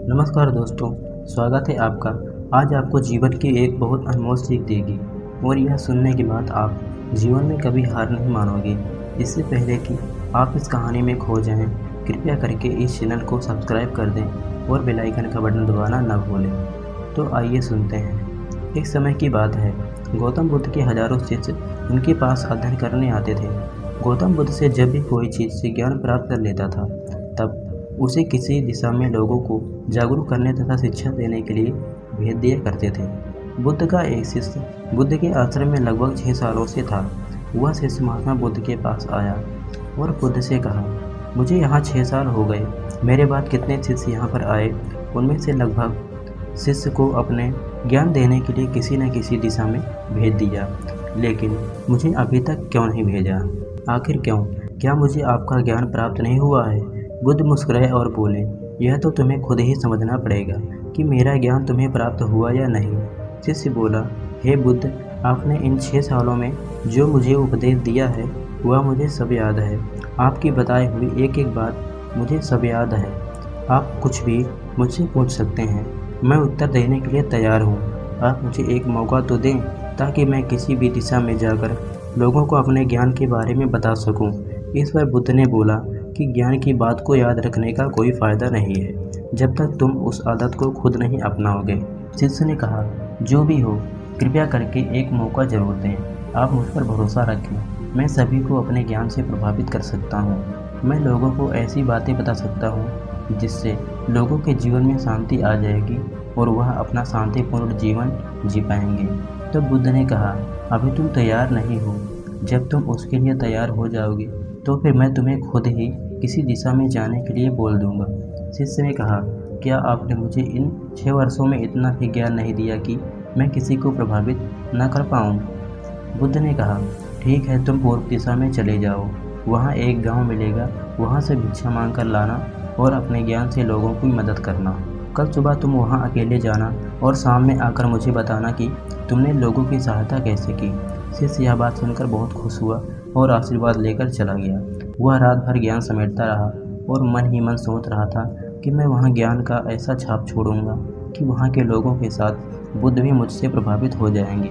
नमस्कार दोस्तों, स्वागत है आपका। आज आपको जीवन की एक बहुत अनमोल सीख देगी और यह सुनने के बाद आप जीवन में कभी हार नहीं मानोगे। इससे पहले कि आप इस कहानी में खो जाएं, कृपया करके इस चैनल को सब्सक्राइब कर दें और बेल आइकन का बटन दबाना न भूलें। तो आइए सुनते हैं। एक समय की बात है, गौतम बुद्ध के हजारों शिष्य उनके पास अध्ययन करने आते थे। गौतम बुद्ध से जब भी कोई चीज़ से ज्ञान प्राप्त कर लेता था, तब उसे किसी दिशा में लोगों को जागरूक करने तथा शिक्षा देने के लिए भेज दिया करते थे। बुद्ध का एक शिष्य बुद्ध के आश्रम में लगभग 6 सालों से था। वह शिष्य महात्मा बुद्ध के पास आया और बुद्ध से कहा, मुझे यहाँ 6 साल हो गए। मेरे बाद कितने शिष्य यहाँ पर आए, उनमें से लगभग शिष्य को अपने ज्ञान देने के लिए किसी न किसी दिशा में भेज दिया, लेकिन मुझे अभी तक क्यों नहीं भेजा? आखिर क्यों? क्या मुझे आपका ज्ञान प्राप्त नहीं हुआ है? बुद्ध मुस्कुराए और बोले, यह तो तुम्हें खुद ही समझना पड़ेगा कि मेरा ज्ञान तुम्हें प्राप्त हुआ या नहीं। शिष्य बोला, हे बुद्ध, आपने इन 6 सालों में जो मुझे उपदेश दिया है वह मुझे सब याद है। आपकी बताई हुई एक एक बात मुझे सब याद है। आप कुछ भी मुझसे पूछ सकते हैं, मैं उत्तर देने के लिए तैयार हूँ। आप मुझे एक मौका तो दें ताकि मैं किसी भी दिशा में जाकर लोगों को अपने ज्ञान के बारे में बता सकूँ। इस पर बुद्ध ने बोला कि ज्ञान की बात को याद रखने का कोई फ़ायदा नहीं है जब तक तुम उस आदत को खुद नहीं अपनाओगे। शिष्य ने कहा, जो भी हो, कृपया करके एक मौका ज़रूर दें। आप मुझ पर भरोसा रखें। मैं सभी को अपने ज्ञान से प्रभावित कर सकता हूँ। मैं लोगों को ऐसी बातें बता सकता हूँ जिससे लोगों के जीवन में शांति आ जाएगी और वह अपना शांतिपूर्ण जीवन जी पाएंगे। तो बुद्ध ने कहा, अभी तुम तैयार नहीं हो। जब तुम उसके लिए तैयार हो जाओगे तो फिर मैं तुम्हें खुद ही किसी दिशा में जाने के लिए बोल दूंगा। शिष्य ने कहा, क्या आपने मुझे इन 6 वर्षों में इतना भी ज्ञान नहीं दिया कि मैं किसी को प्रभावित न कर पाऊँ? बुद्ध ने कहा, ठीक है, तुम पूर्व दिशा में चले जाओ। वहाँ एक गांव मिलेगा, वहाँ से भिक्षा मांग कर लाना और अपने ज्ञान से लोगों की मदद करना। कल सुबह तुम वहाँ अकेले जाना और शाम में आकर मुझे बताना कि तुमने लोगों की सहायता कैसे की। शिष्य यह बात सुनकर बहुत खुश हुआ और आशीर्वाद लेकर चला गया। वह रात भर ज्ञान समेटता रहा और मन ही मन सोच रहा था कि मैं वहाँ ज्ञान का ऐसा छाप छोड़ूंगा कि वहाँ के लोगों के साथ बुद्ध भी मुझसे प्रभावित हो जाएंगे।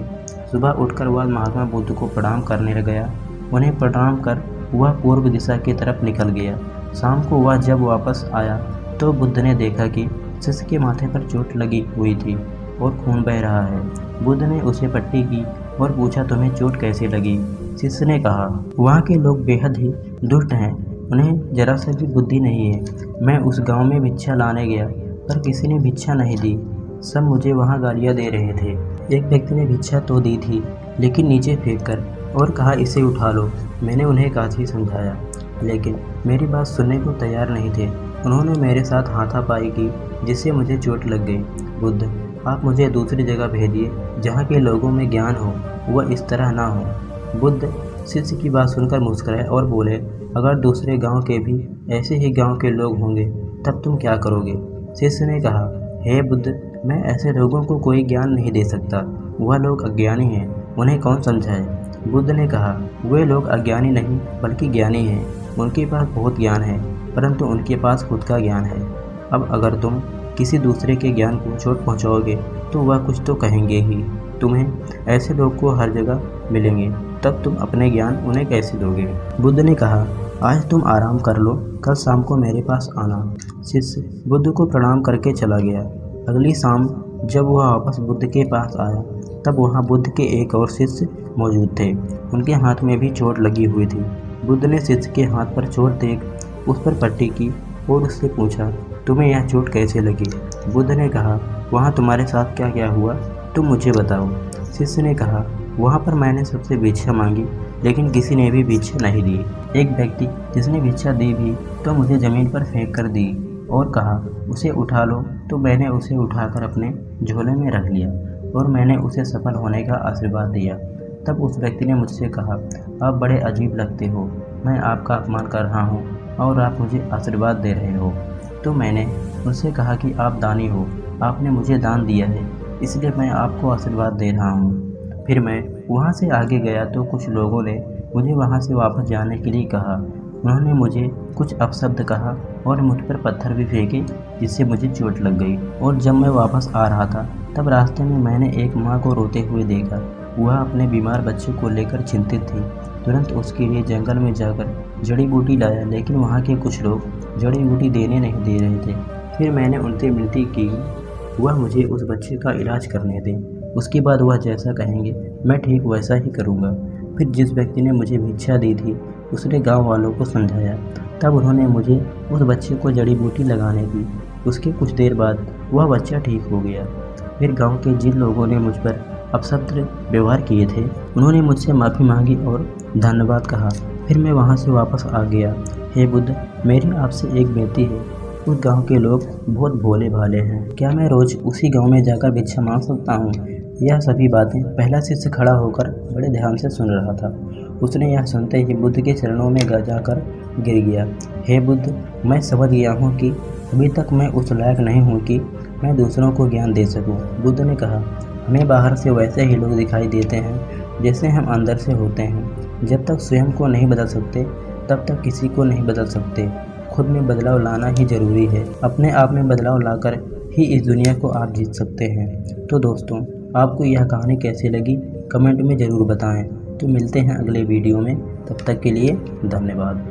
सुबह उठकर वह महात्मा बुद्ध को प्रणाम करने लग गया। उन्हें प्रणाम कर वह पूर्व दिशा की तरफ निकल गया। शाम को वह जब वापस आया तो बुद्ध ने देखा कि शिष्य के माथे पर चोट लगी हुई थी और खून बह रहा है। बुद्ध ने उसे पट्टी की और पूछा, तुम्हें चोट कैसे लगी? शिष्य ने कहा, वहाँ के लोग बेहद ही दुष्ट हैं, उन्हें जरा सा भी बुद्धि नहीं है। मैं उस गांव में भिक्षा लाने गया पर किसी ने भिक्षा नहीं दी। सब मुझे वहाँ गालियाँ दे रहे थे। एक व्यक्ति ने भिक्षा तो दी थी लेकिन नीचे फेंक कर और कहा, इसे उठा लो। मैंने उन्हें काफ़ी समझाया लेकिन मेरी बात सुनने को तैयार नहीं थे। उन्होंने मेरे साथ हाथापाई की जिससे मुझे चोट लग गई। बुद्ध, आप मुझे दूसरी जगह भेजिए जहाँ के लोगों में ज्ञान हो, वह इस तरह ना हो। बुद्ध शिष्य की बात सुनकर मुस्कुराए और बोले, अगर दूसरे गांव के भी ऐसे ही गांव के लोग होंगे तब तुम क्या करोगे? शिष्य ने कहा, हे बुद्ध, मैं ऐसे लोगों को कोई ज्ञान नहीं दे सकता। वह लोग अज्ञानी हैं, उन्हें कौन समझाए? बुद्ध ने कहा, वे लोग अज्ञानी नहीं बल्कि ज्ञानी हैं। उनके पास बहुत ज्ञान है परंतु उनके पास खुद का ज्ञान है। अब अगर तुम किसी दूसरे के ज्ञान को चोट पहुंचाओगे तो वह कुछ तो कहेंगे ही। तुम्हें ऐसे लोग को हर जगह मिलेंगे, तब तुम अपने ज्ञान उन्हें कैसे दोगे? बुद्ध ने कहा, आज तुम आराम कर लो, कल शाम को मेरे पास आना। शिष्य बुद्ध को प्रणाम करके चला गया। अगली शाम जब वह वापस बुद्ध के पास आया तब वहाँ बुद्ध के एक और शिष्य मौजूद थे। उनके हाथ में भी चोट लगी हुई थी। बुद्ध ने शिष्य के हाथ पर चोट देख उस पर पट्टी की और उससे पूछा, तुम्हें यह चोट कैसे लगी? बुद्ध ने कहा, वहाँ तुम्हारे साथ क्या क्या हुआ तुम मुझे बताओ। शिष्य ने कहा, वहाँ पर मैंने सबसे भिक्षा मांगी लेकिन किसी ने भी भिक्षा नहीं दी। एक व्यक्ति जिसने भिक्षा दी भी तो मुझे ज़मीन पर फेंक कर दी और कहा, उसे उठा लो, तो मैंने उसे उठाकर अपने झोले में रख लिया और मैंने उसे सफल होने का आशीर्वाद दिया। तब उस व्यक्ति ने मुझसे कहा, आप बड़े अजीब लगते हो, मैं आपका अपमान कर रहा हूँ और आप मुझे आशीर्वाद दे रहे हो। तो मैंने उनसे कहा कि आप दानी हो, आपने मुझे दान दिया है इसलिए मैं आपको आशीर्वाद दे रहा हूँ। फिर मैं वहाँ से आगे गया तो कुछ लोगों ने मुझे वहाँ से वापस जाने के लिए कहा उन्होंने मुझे कुछ अपशब्द कहा और मुझ पर पत्थर भी फेंके, जिससे मुझे चोट लग गई। और जब मैं वापस आ रहा था तब रास्ते में मैंने एक माँ को रोते हुए देखा। वह अपने बीमार बच्चे को लेकर चिंतित थी। तुरंत उसके लिए जंगल में जाकर जड़ी बूटी लाया, लेकिन वहाँ के कुछ लोग जड़ी बूटी देने नहीं दे रहे थे। फिर मैंने उनसे विनती की वह मुझे उस बच्चे का इलाज करने दें। उसके बाद वह जैसा कहेंगे मैं ठीक वैसा ही करूँगा। फिर जिस व्यक्ति ने मुझे भिक्षा दी थी उसने गांव वालों को समझाया। तब उन्होंने मुझे उस बच्चे को जड़ी बूटी लगाने दी। उसके कुछ देर बाद वह बच्चा ठीक हो गया। फिर गांव के जिन लोगों ने मुझ पर अपशब्द व्यवहार किए थे उन्होंने मुझसे माफ़ी मांगी और धन्यवाद कहा। फिर मैं वहां से वापस आ गया। हे बुद्ध, मेरी आपसे एक बेनती है। उस गांव के लोग बहुत भोले भाले हैं। क्या मैं रोज़ उसी गांव में जाकर भिक्षा मांग सकता हूँ? यह सभी बातें पहला शिष्य खड़ा होकर बड़े ध्यान से सुन रहा था। उसने यह सुनते ही बुद्ध के चरणों में जाकर गिर गया। हे बुद्ध, मैं समझ गया हूँ कि अभी तक मैं उस लायक नहीं हूँ कि मैं दूसरों को ज्ञान दे सकूँ। बुद्ध ने कहा, हमें बाहर से वैसे ही लोग दिखाई देते हैं जैसे हम अंदर से होते हैं। जब तक स्वयं को नहीं बदल सकते तब तक किसी को नहीं बदल सकते। खुद में बदलाव लाना ही ज़रूरी है। अपने आप में बदलाव लाकर ही इस दुनिया को आप जीत सकते हैं। तो दोस्तों, आपको यह कहानी कैसी लगी कमेंट में ज़रूर बताएं। तो मिलते हैं अगले वीडियो में, तब तक के लिए धन्यवाद।